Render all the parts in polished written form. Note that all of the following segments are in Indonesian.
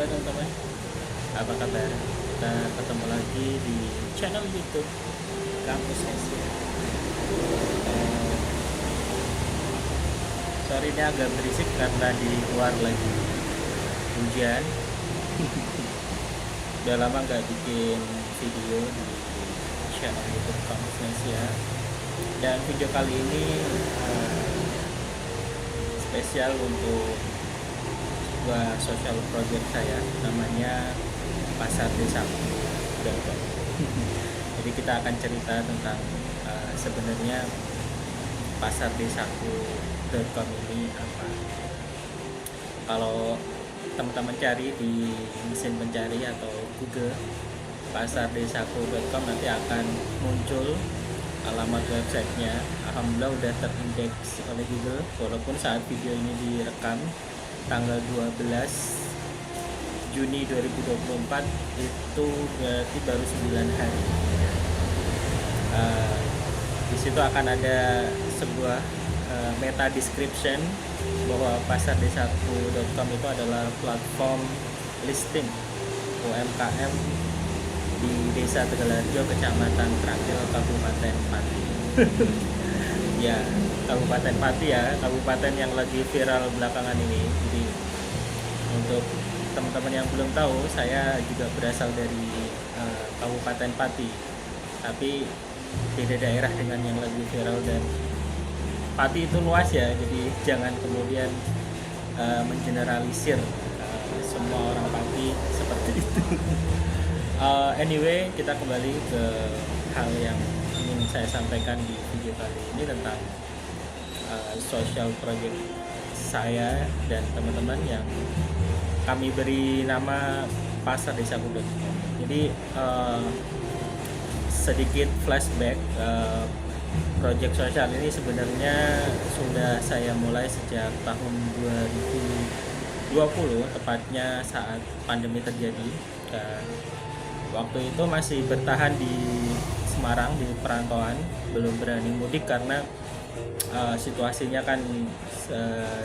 Halo teman-teman, apa kabar? Kita ketemu lagi di channel YouTube Kampus Asia. Sorry ini agak berisik karena di luar lagi hujan. Udah lama nggak bikin video di channel YouTube Kampus Asia. Dan video kali ini spesial untuk sebuah social project saya, namanya Pasar Desaku. Jadi kita akan cerita tentang sebenarnya Pasar Desaku.com ini apa. Kalau teman-teman cari di mesin pencari atau Google pasardesaku.com, nanti akan muncul alamat websitenya. Alhamdulillah udah terindeks oleh Google, walaupun saat video ini direkam tanggal 12 Juni 2024 itu berarti baru 9 hari. Di situ akan ada sebuah meta description bahwa pasardesaku.com itu adalah platform listing UMKM di Desa Tegalarjo, Kecamatan Trangil, Kabupaten Pati. Ya, Kabupaten Pati ya, kabupaten yang lagi viral belakangan ini. Jadi untuk teman-teman yang belum tahu, saya juga berasal dari Kabupaten Pati, tapi beda daerah dengan yang lagi viral. Dan Pati itu luas ya, jadi jangan kemudian mengeneralisir semua orang Pati seperti itu. Anyway, kita kembali ke hal yang ingin saya sampaikan di video kali ini tentang social project saya dan teman-teman yang kami beri nama pasardesaku.com. Jadi sedikit flashback, project sosial ini sebenarnya sudah saya mulai sejak tahun 2020, tepatnya saat pandemi terjadi. Dan waktu itu masih bertahan di Semarang, di perantauan, belum berani mudik karena situasinya kan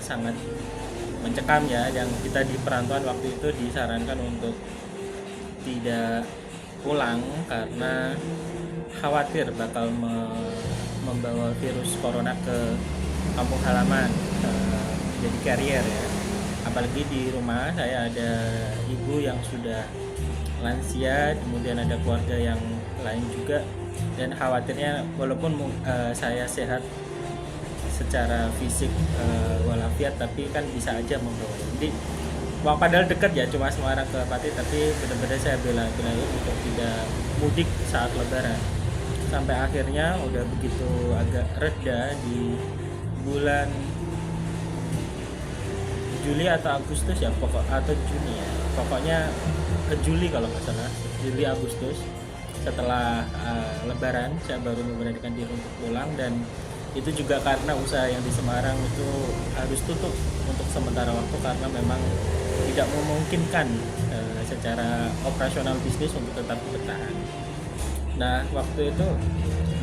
sangat mencekam ya. Yang kita di perantauan waktu itu disarankan untuk tidak pulang karena khawatir bakal membawa virus corona ke kampung halaman, jadi carrier ya. Apalagi di rumah saya ada ibu yang sudah lansia, kemudian ada keluarga yang lain juga, dan khawatirnya walaupun saya sehat secara fisik walafiat, tapi kan bisa aja membawa. Jadi padahal dekat ya, cuma Semarang ke Pati, tapi benar-benar saya bela-belain untuk tidak mudik saat Lebaran. Sampai akhirnya udah begitu agak reda di bulan Juli atau Agustus ya, atau Juni ya, pokoknya ke Juli kalau nggak salah, Juli Agustus setelah Lebaran saya baru memberanikan diri untuk pulang. Dan itu juga karena usaha yang di Semarang itu harus tutup untuk sementara waktu karena memang tidak memungkinkan secara operasional bisnis untuk tetap bertahan. Nah, waktu itu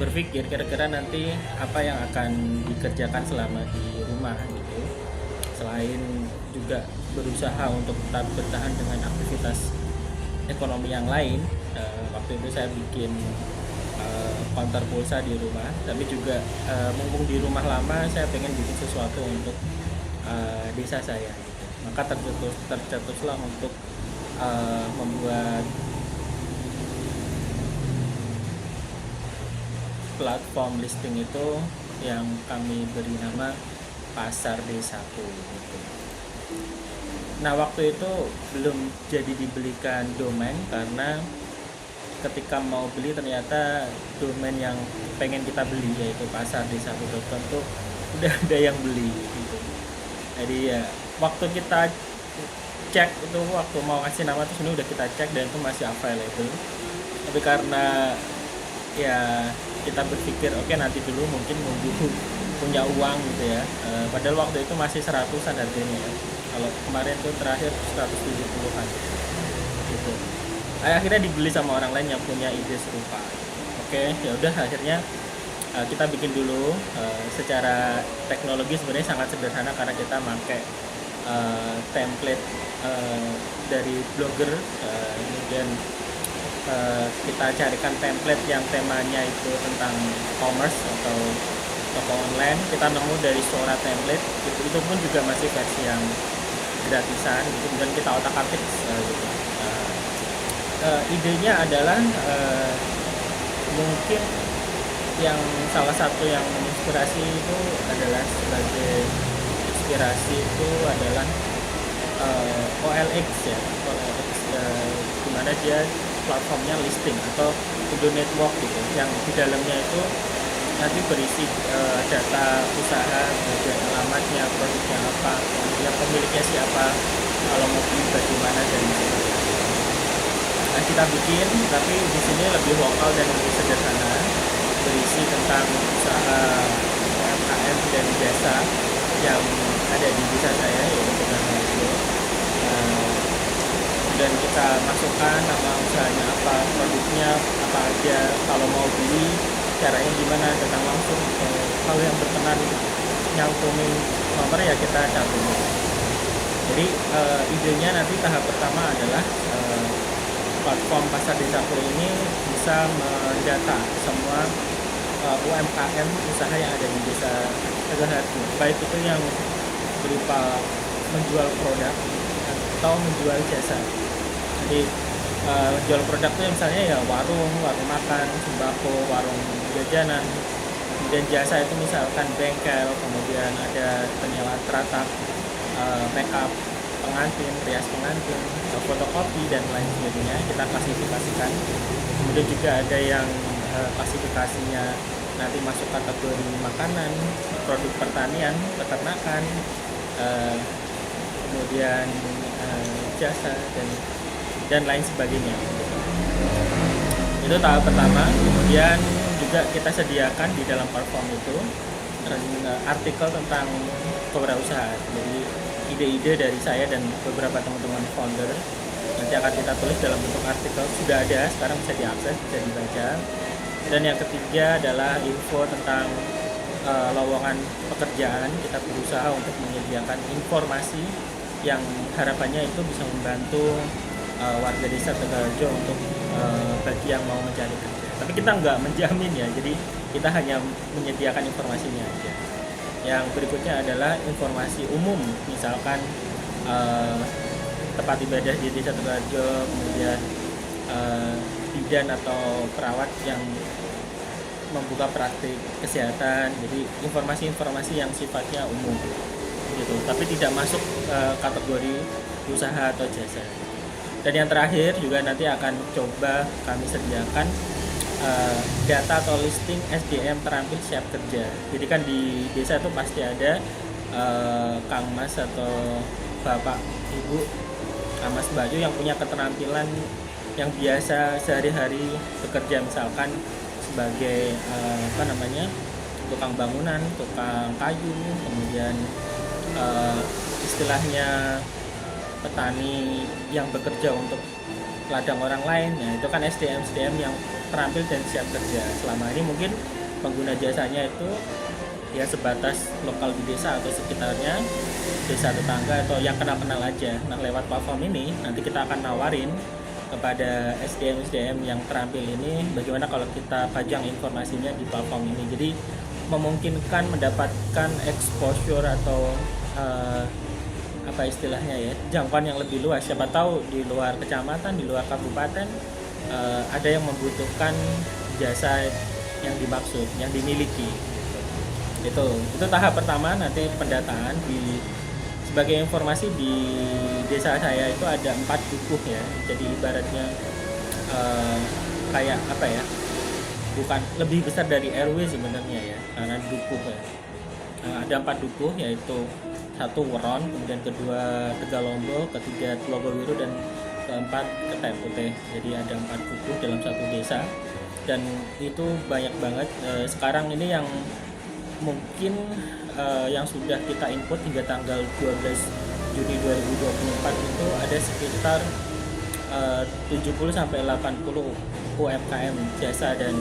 berpikir kira-kira nanti apa yang akan dikerjakan selama di rumah gitu, selain juga berusaha untuk tetap bertahan dengan aktivitas ekonomi yang lain. Waktu itu saya bikin konter pulsa di rumah, tapi juga mumpung di rumah lama saya pengen bikin sesuatu untuk desa saya gitu. Maka tercetuslah untuk membuat platform listing itu yang kami beri nama Pasar Desaku gitu. Nah, waktu itu belum jadi dibelikan domain karena ketika mau beli ternyata domain yang pengen kita beli, yaitu pasardesaku.com, tuh udah ada yang beli gitu. Jadi ya waktu kita cek itu, waktu mau kasih nama tuh ini udah kita cek dan itu masih available. Tapi karena ya kita berpikir oke, nanti dulu mungkin nunggu punya uang gitu ya. Padahal waktu itu masih 100-an harganya ya. Kalau kemarin tuh terakhir 170-an gitu. Akhirnya dibeli sama orang lain yang punya ide serupa. Oke, ya udah akhirnya kita bikin dulu. Secara teknologi sebenarnya sangat sederhana karena kita pakai template dari blogger, kemudian kita carikan template yang temanya itu tentang commerce atau toko online. Kita nemu dari Sora template, itu pun juga masih versi yang gratisan gitu, kemudian kita otak-atik gitu. Idenya adalah mungkin yang salah satu yang menginspirasi itu adalah sebagai inspirasi itu adalah OLX ya, OLX, dimana dia platformnya listing atau Indo Network gitu, yang di dalamnya itu nanti berisi data usaha, kemudian alamatnya, produknya apa, kemudian pemiliknya siapa, kalau mau beli bagaimana, dan sebagainya. Nah, kita bikin, tapi di sini lebih lokal dan lebih sederhana, berisi tentang usaha UMKM dan jasa yang ada di desa saya, yaitu Bondowoso. Dan kita masukkan nama usahanya apa, produknya apa aja, kalau mau beli caranya gimana, datang langsung, kalau yang berkenan nyantumin nomor ya kita cantumin. Jadi idenya nanti tahap pertama adalah platform Pasar Desaku ini bisa mendata semua UMKM usaha yang ada di desa Tegalharjo, baik itu yang berupa menjual produk atau menjual jasa. Jadi jual produk itu misalnya ya warung makan, sembako, warung jajanan. Kemudian jasa itu misalkan bengkel, kemudian ada penyewaan teratak, makeup pengantin, rias pengantin, fotokopi dan lain sebagainya. Kita klasifikasikan. Kemudian juga ada yang klasifikasinya nanti masuk kategori makanan, produk pertanian, peternakan, kemudian jasa dan lain sebagainya. Itu tahap pertama. Kemudian juga kita sediakan di dalam platform itu artikel tentang kewirausahaan. Jadi ide-ide dari saya dan beberapa teman-teman founder nanti akan kita tulis dalam bentuk artikel. Sudah ada, sekarang bisa diakses, bisa dibaca. Dan yang ketiga adalah info tentang lowongan pekerjaan. Kita berusaha untuk menyediakan informasi yang harapannya itu bisa membantu warga desa Tegalharjo untuk bagi yang mau mencari kerja. Tapi kita nggak menjamin ya, jadi kita hanya menyediakan informasinya aja. Yang berikutnya adalah informasi umum, misalkan tempat ibadah di desa Tegalharjo, kemudian bidan atau perawat yang membuka praktik kesehatan. Jadi informasi-informasi yang sifatnya umum gitu, tapi tidak masuk kategori usaha atau jasa. Dan yang terakhir juga nanti akan coba kami sediakan data atau listing SDM terampil siap kerja. Jadi kan di desa itu pasti ada Kang Mas atau Bapak Ibu, Kang Mas Bayu yang punya keterampilan yang biasa sehari-hari bekerja, misalkan sebagai tukang bangunan, tukang kayu, kemudian istilahnya petani yang bekerja untuk ladang orang lain. Nah, itu kan SDM yang terampil dan siap kerja. Selama ini mungkin pengguna jasanya itu ya sebatas lokal di desa atau sekitarnya, desa tetangga atau yang kenal-kenal aja. Nah, lewat platform ini nanti kita akan nawarin kepada SDM yang terampil ini bagaimana kalau kita pajang informasinya di platform ini. Jadi memungkinkan mendapatkan exposure atau apa istilahnya ya, jangkauan yang lebih luas. Siapa tahu di luar kecamatan, di luar kabupaten ada yang membutuhkan jasa yang dimaksud, yang dimiliki. Itu tahap pertama, nanti pendataan. Sebagai informasi, di desa saya itu ada 4 dukuh ya. Jadi ibaratnya kayak apa ya, bukan, lebih besar dari RW sebenarnya ya, karena dukuh ya. Ada 4 dukuh, yaitu 1 Weron, kemudian kedua Tegalombok, ketiga Tlogowiru, dan keempat Keteputih. Jadi ada 4 dukuh dalam satu desa, dan itu banyak banget. Sekarang ini yang mungkin yang sudah kita input hingga tanggal 12 Juni 2024 itu ada sekitar 70-80 UMKM jasa dan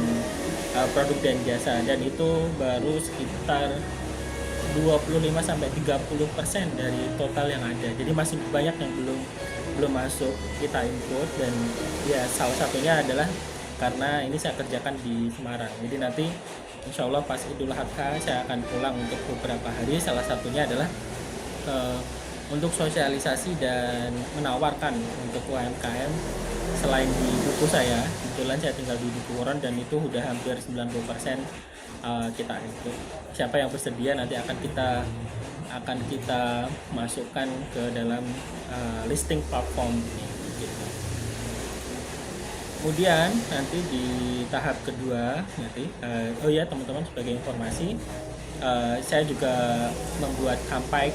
produk dan jasa, dan itu baru sekitar 25 sampai 30% dari total yang ada. Jadi masih banyak yang belum belum masuk kita input, dan ya salah satunya adalah karena ini saya kerjakan di Semarang. Jadi nanti insya Allah pas Idul Adha saya akan pulang untuk beberapa hari. Salah satunya adalah eh, untuk sosialisasi dan menawarkan untuk UMKM selain di buku saya. Kebetulan saya tinggal di Duku Woron dan itu udah hampir 90% kita itu. Siapa yang bersedia nanti akan kita masukkan ke dalam listing platform gitu. Kemudian nanti di tahap kedua nanti oh ya teman-teman, sebagai informasi saya juga membuat campaign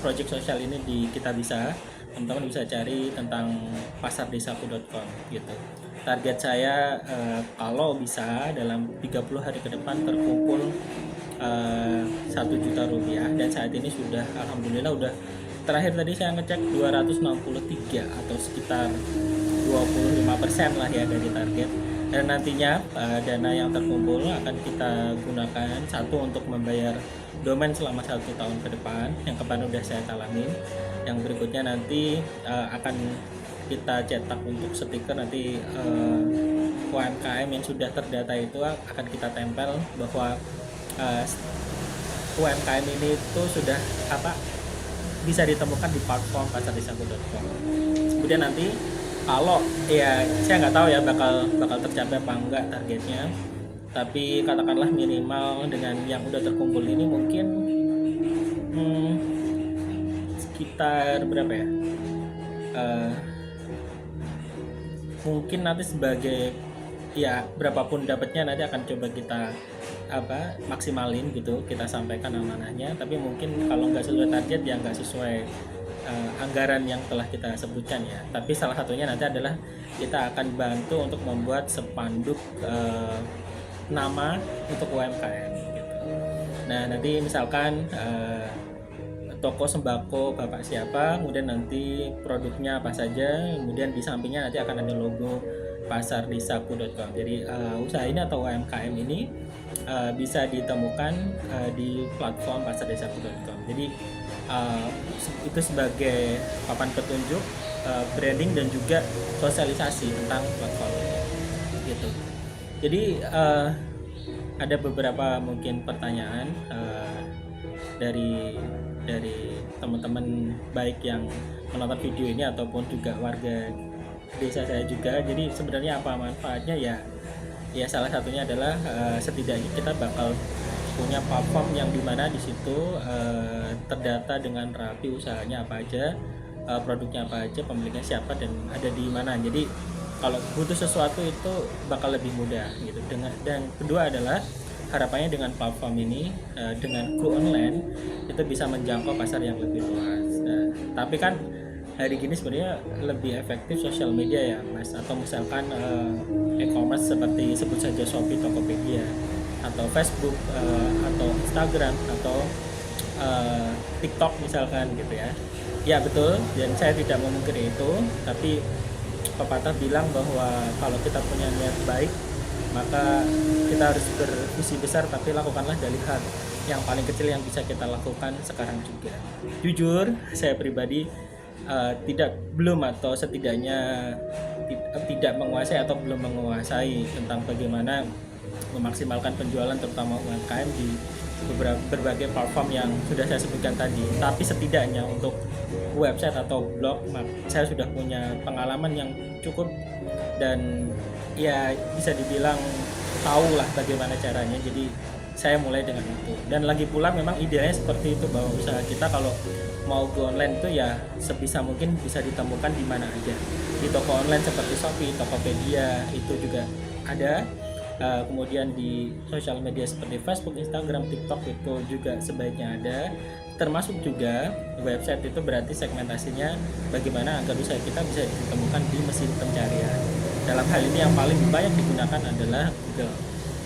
project sosial ini di Kitabisa. Teman-teman bisa cari tentang pasardesaku.com gitu. Target saya kalau bisa dalam 30 hari ke depan terkumpul 1 juta rupiah, dan saat ini sudah alhamdulillah udah, terakhir tadi saya ngecek 263 atau sekitar 25% lah ya dari target. Dan nantinya dana yang terkumpul akan kita gunakan, satu untuk membayar domain selama 1 tahun ke depan yang kemarin udah saya talamin. Yang berikutnya nanti akan kita cetak untuk stiker, nanti UMKM yang sudah terdata itu akan kita tempel bahwa UMKM ini itu sudah bisa ditemukan di platform pasardesaku.com. Kemudian nanti kalau ya saya nggak tahu ya bakal tercapai apa enggak targetnya, tapi katakanlah minimal dengan yang udah terkumpul ini mungkin sekitar berapa ya, mungkin nanti sebagai ya berapapun dapatnya nanti akan coba kita maksimalin gitu, kita sampaikan amanahnya. Tapi mungkin kalau nggak sesuai target ya nggak sesuai anggaran yang telah kita sebutkan ya. Tapi salah satunya nanti adalah kita akan bantu untuk membuat spanduk nama untuk UMKM gitu. Nah nanti misalkan toko sembako bapak siapa, kemudian nanti produknya apa saja, kemudian di sampingnya nanti akan ada logo pasardesaku.com. Jadi usaha ini atau UMKM ini bisa ditemukan di platform pasardesaku.com. Jadi itu sebagai papan petunjuk branding dan juga sosialisasi tentang platform ini gitu. Jadi ada beberapa mungkin pertanyaan dari teman-teman baik yang menonton video ini ataupun juga warga desa saya juga. Jadi sebenarnya apa manfaatnya ya salah satunya adalah setidaknya kita bakal punya platform yang dimana di situ terdata dengan rapi usahanya apa aja, produknya apa aja, pemiliknya siapa dan ada di mana. Jadi kalau butuh sesuatu itu bakal lebih mudah gitu. Dan kedua adalah harapannya dengan platform ini dengan go online itu bisa menjangkau pasar yang lebih luas. Tapi kan hari gini sebenarnya lebih efektif sosial media ya Mas, atau misalkan e-commerce seperti sebut saja Shopee, Tokopedia, atau Facebook, atau Instagram, atau TikTok misalkan gitu ya. Ya betul, dan saya tidak memungkiri itu, tapi pepatah bilang bahwa kalau kita punya niat baik maka kita harus bervisi besar, tapi lakukanlah dari hal yang paling kecil yang bisa kita lakukan sekarang juga. Jujur saya pribadi belum atau setidaknya tidak menguasai atau belum menguasai tentang bagaimana memaksimalkan penjualan terutama UMKM di berbagai platform yang sudah saya sebutkan tadi. Tapi setidaknya untuk website atau blog saya sudah punya pengalaman yang cukup, dan ya bisa dibilang tahu lah bagaimana caranya. Jadi saya mulai dengan itu, dan lagi pula memang idealnya seperti itu, bahwa usaha kita kalau mau go online itu ya sebisa mungkin bisa ditemukan di mana aja, di toko online seperti Shopee, Tokopedia itu juga ada, kemudian di sosial media seperti Facebook, Instagram, TikTok itu juga sebaiknya ada, termasuk juga website. Itu berarti segmentasinya bagaimana agar usaha kita bisa ditemukan di mesin pencarian. Dalam hal ini yang paling banyak digunakan adalah Google.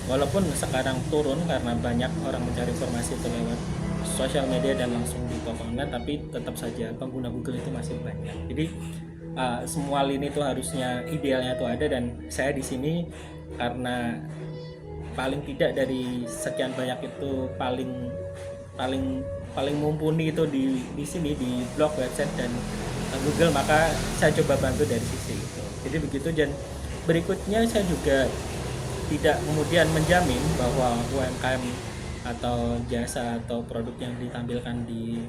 Walaupun sekarang turun karena banyak orang mencari informasi itu lewat sosial media dan langsung di toko online, tapi tetap saja pengguna Google itu masih banyak. Jadi semua lini itu harusnya idealnya itu ada, dan saya di sini karena paling tidak dari sekian banyak itu paling paling paling mumpuni itu di sini di blog, website dan Google, maka saya coba bantu dari sisi itu. Jadi begitu. Dan berikutnya saya juga tidak kemudian menjamin bahwa UMKM atau jasa atau produk yang ditampilkan di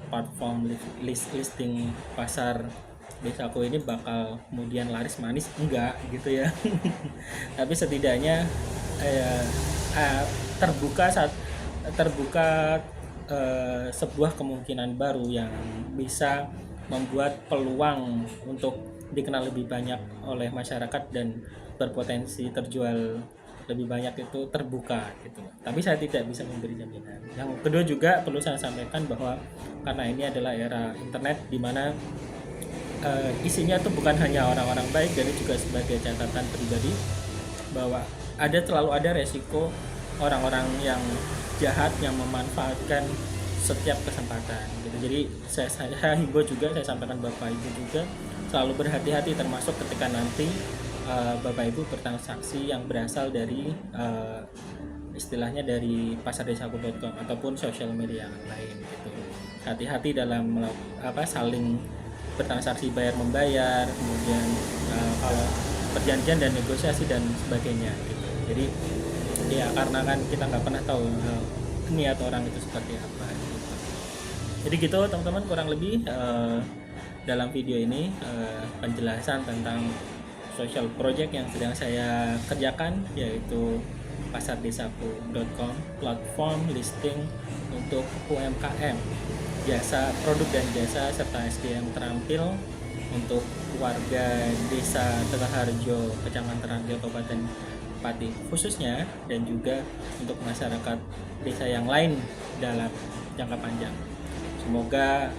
platform listing pasar desaku ini bakal kemudian laris manis, enggak gitu ya. Tapi setidaknya eh, terbuka sebuah kemungkinan baru yang bisa membuat peluang untuk dikenal lebih banyak oleh masyarakat dan berpotensi terjual lebih banyak itu terbuka gitu. Tapi saya tidak bisa memberi jaminan. Yang kedua juga perlu saya sampaikan bahwa karena ini adalah era internet di mana isinya itu bukan hanya orang-orang baik, jadi juga sebagai catatan pribadi bahwa selalu ada resiko orang-orang yang jahat yang memanfaatkan setiap kesempatan gitu. Jadi saya himbau juga, saya sampaikan Bapak Ibu juga selalu berhati-hati, termasuk ketika nanti Bapak Ibu bertransaksi yang berasal dari istilahnya dari pasardesaku.com ataupun sosial media yang lain gitu. Hati-hati dalam saling bertransaksi bayar membayar, kemudian kalau perjanjian dan negosiasi dan sebagainya gitu. Jadi ya karena kan kita nggak pernah tahu niat orang itu seperti apa gitu. Jadi gitu teman-teman, kurang lebih dalam video ini penjelasan tentang social project yang sedang saya kerjakan, yaitu pasardesaku.com, platform listing untuk UMKM, jasa produk dan jasa serta SDM terampil untuk warga desa Tengah Harjo, Kecamatan Rangil, Kabupaten Pati khususnya, dan juga untuk masyarakat desa yang lain dalam jangka panjang. Semoga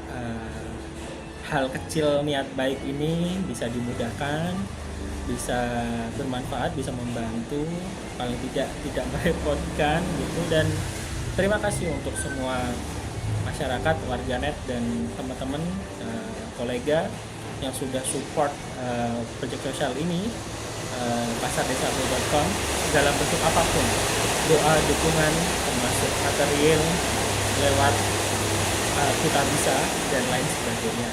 hal kecil niat baik ini bisa dimudahkan, bisa bermanfaat, bisa membantu, paling tidak merepotkan gitu. Dan terima kasih untuk semua masyarakat, warganet dan teman-teman kolega yang sudah support proyek sosial ini, pasardesaku.com, dalam bentuk apapun, doa, dukungan, termasuk material lewat kita bisa dan lain sebagainya.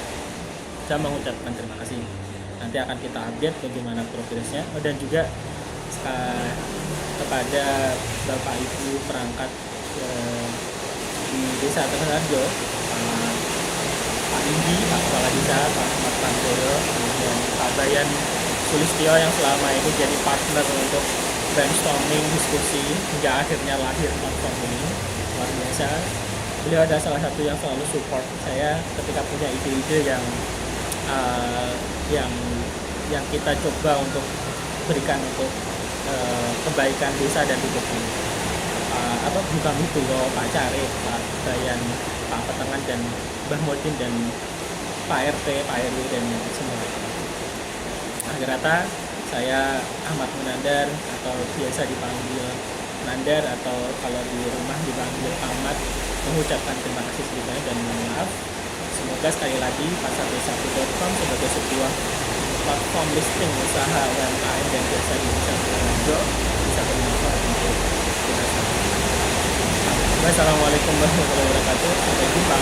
Saya mengucapkan terima kasih. Nanti akan kita update bagaimana progresnya, dan juga kepada Bapak Ibu perangkat di Desa Tengah Harjo, Pak Indi, Pak Kepala Desa, Pak Ahmad Pandoyo, kemudian Pak Bayan Sulistyo yang selama ini jadi partner untuk brainstorming, diskusi hingga akhirnya lahir platform ini. Luar biasa. Beliau adalah salah satu yang selalu support saya ketika punya ide-ide yang kita coba untuk berikan untuk kebaikan desa dan hidup ini. Bukan itu loh, Pak Cari, Pak Bayan, Pak Petengan dan Mbah Modin dan Pak RT, Pak RW dan semua. Akhir kata, saya Ahmad Munandar atau biasa dipanggil Nandar, atau kalau di rumah dipanggil Ahmad, mengucapkan terima kasih sebelumnya dan mohon maaf. Semoga sekali lagi pasardesaku.com sebagai sebuah platform listing usaha UMKM dan jasa di Desa Tengah Harjo bisa bermanfaat untuk kita semua. Wassalamualaikum warahmatullahi wabarakatuh. Sampai jumpa.